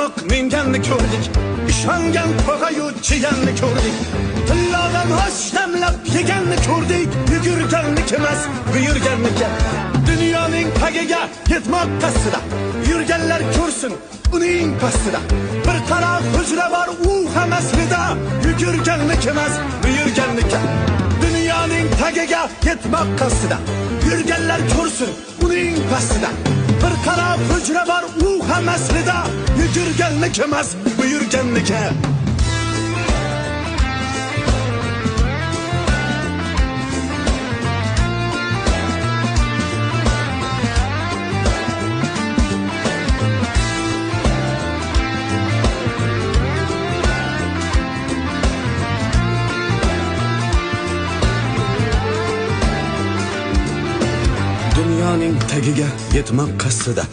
yetmoq minganni ko'rdik, ishongan tog'ayu chiganni ko'rdik, tillodan osh damlab yeganni ko'rdik, yugurganniki emas buyurganniki. Dunyoning tagiga yetmoq qasdida yurganlar ko'rsin uning pastida. Bir taraf hujra bor u ham aslida, yugurganniki emas buyurganniki. Dunyoning tagiga yetmoq qasdida yurganlar ko'rsin uning pastida. Bir taraf hujra bor u ham aslida, yugurganniki emas buyurganniki. Dunyoning tagiga yetmoq qasdida